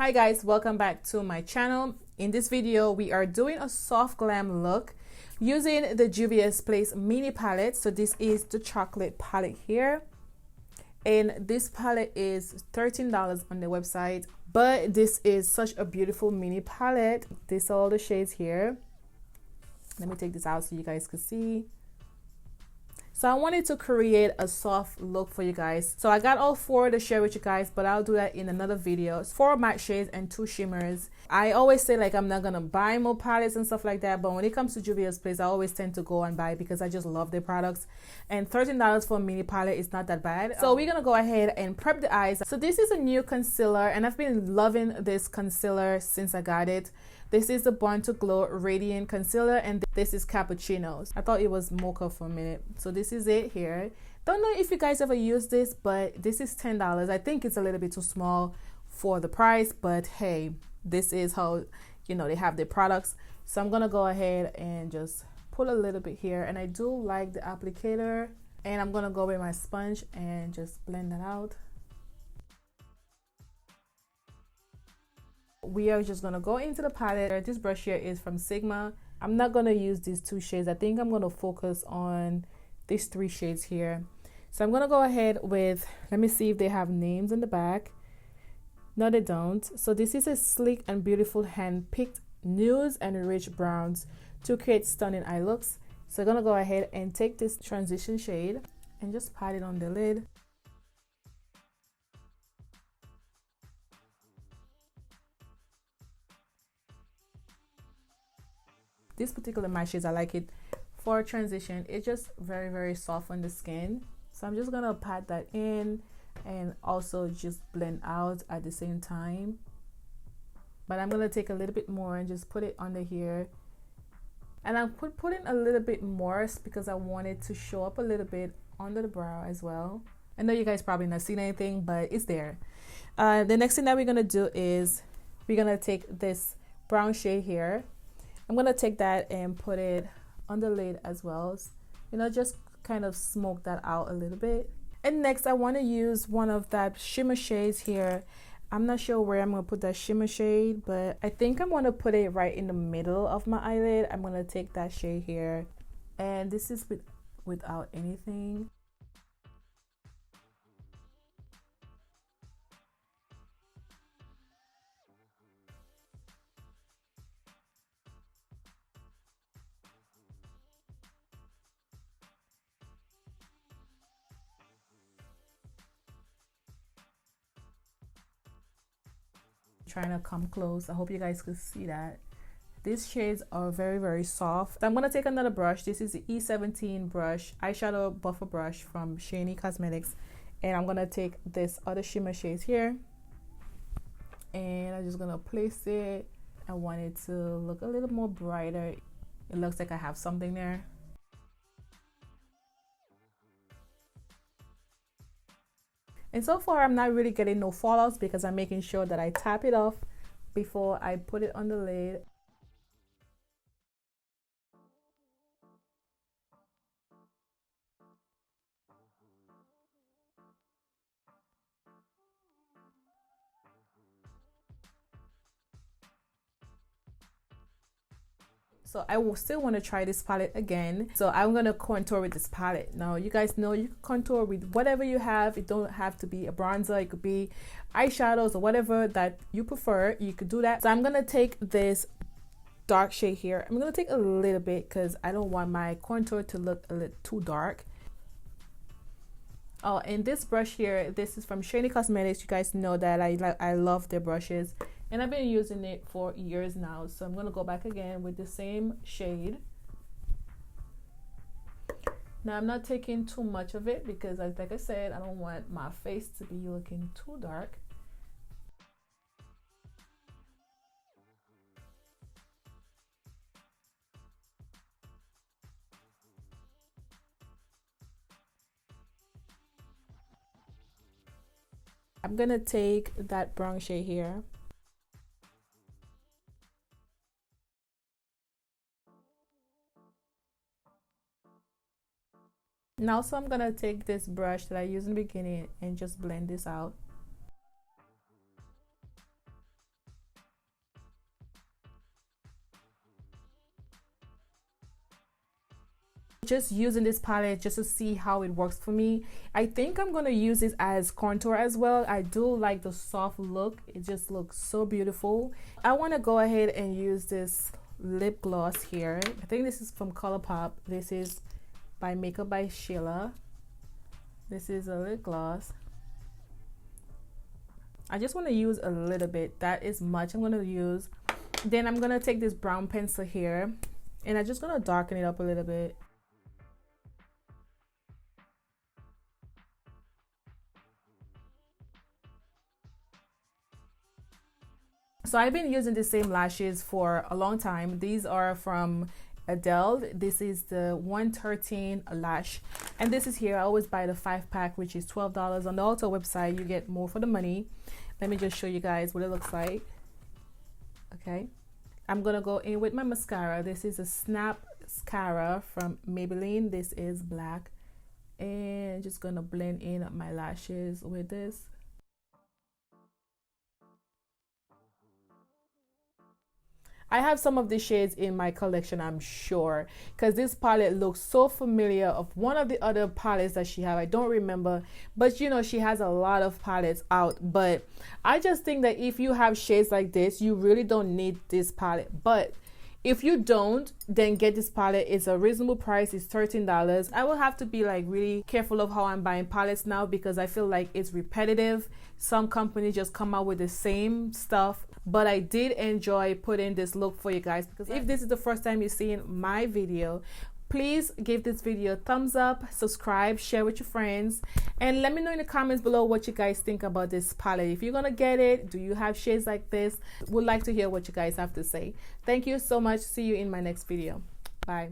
Hi guys, welcome back to my channel. In this video we are doing a soft glam look using the Juvia's Place mini palette. So this is the chocolate palette here, and this palette is $13 on the website, but this is such a beautiful mini palette. These are all the shades here. Let me take this out so you guys can see. So I wanted to create a soft look for you guys. So I got all four to share with you guys, but I'll do that in another video. It's 4 matte shades and 2 shimmers. I always say like I'm not gonna buy more palettes and stuff like that, but when it comes to Juvia's Place, I always tend to go and buy because I just love their products. And $13 for a mini palette is not that bad. So we're gonna go ahead and prep the eyes. So this is a new concealer, and I've been loving this concealer since I got it. This is the Born to Glow Radiant Concealer, and this is Cappuccino's. I thought it was Mocha for a minute. So this is it here. Don't know if you guys ever use this, but this is $10. I think it's a little bit too small for the price, but hey, this is how, you know, they have their products. So I'm gonna go ahead and just put a little bit here, and I do like the applicator, and I'm gonna go with my sponge and just blend that out. We are just gonna go into the palette. This brush here is from Sigma. I'm not gonna use these 2 shades. I think I'm gonna focus on these 3 shades here. So I'm gonna go ahead with, let me see if they have names in the back. No, they don't. So this is a sleek and beautiful hand-picked nudes and rich browns to create stunning eye looks. So I'm gonna go ahead and take this transition shade and just pat it on the lid. This particular matte shades, I like it for transition. It's just very soft on the skin. So I'm just gonna pat that in and also just blend out at the same time. But I'm gonna take a little bit more and just put it under here. And I'm putting a little bit more because I want it to show up a little bit under the brow as well. I know you guys probably not seen anything, but it's there. The next thing that we're gonna do is we're gonna take this brown shade here. I'm gonna take that and put it on the lid as well, you know, just kind of smoke that out a little bit. And next I want to use one of that shimmer shades here. I'm not sure where I'm gonna put that shimmer shade, but I think I'm gonna put it right in the middle of my eyelid. I'm gonna take that shade here, and this is without anything. Trying to come close. I hope you guys could see that. These shades are very soft. I'm gonna take another brush. This is the E17 brush, eyeshadow buffer brush from Shiny Cosmetics, and I'm gonna take this other shimmer shades here, and I'm just gonna place it. I want it to look a little more brighter. It looks like I have something there. And so far I'm not really getting no fallouts because I'm making sure that I tap it off before I put it on the lid. So I will still want to try this palette again. So I'm going to contour with this palette. Now you guys know you can contour with whatever you have. It don't have to be a bronzer. It could be eyeshadows or whatever that you prefer. You could do that. So I'm going to take this dark shade here. I'm going to take a little bit because I don't want my contour to look a little too dark. Oh, and this brush here, this is from Shiny Cosmetics. You guys know that I love their brushes, and I've been using it for years now. So I'm gonna go back again with the same shade. Now I'm not taking too much of it because, like I said, I don't want my face to be looking too dark. I'm gonna take that brown shade here. Now, so I'm gonna take this brush that I used in the beginning and just blend this out. just using this palette just to see how it works for me. I think I'm gonna use this as contour as well. I do like the soft look. It just looks so beautiful. I want to go ahead and use this lip gloss here. I think this is from ColourPop. This is by Makeup by Sheila. This is a lip gloss. I just want to use a little bit. That is much I'm going to use. Then I'm going to take this brown pencil here and I'm just going to darken it up a little bit. So I've been using the same lashes for a long time. These are from Adele. This is the 113 lash, and this is here. I always buy the 5-pack, which is $12. On the Ulta website you get more for the money. Let me just show you guys what it looks like. Okay, I'm gonna go in with my mascara. This is a Snap Mascara from Maybelline. This is black, and just gonna blend in my lashes with this. I have some of the shades in my collection, I'm sure, because this palette looks so familiar of one of the other palettes that she have. I don't remember, but you know, she has a lot of palettes out. But I just think that if you have shades like this, you really don't need this palette. But if you don't, then get this palette. It's a reasonable price. It's $13. I will have to be like really careful of how I'm buying palettes now, because I feel like it's repetitive. Some companies just come out with the same stuff. But I did enjoy putting this look for you guys, because if this is the first time you're seeing my video, please give this video a thumbs up, subscribe, share with your friends, and let me know in the comments below what you guys think about this palette. If you're gonna get it, do you have shades like this? Would like to hear what you guys have to say. Thank you so much. See you in my next video. Bye.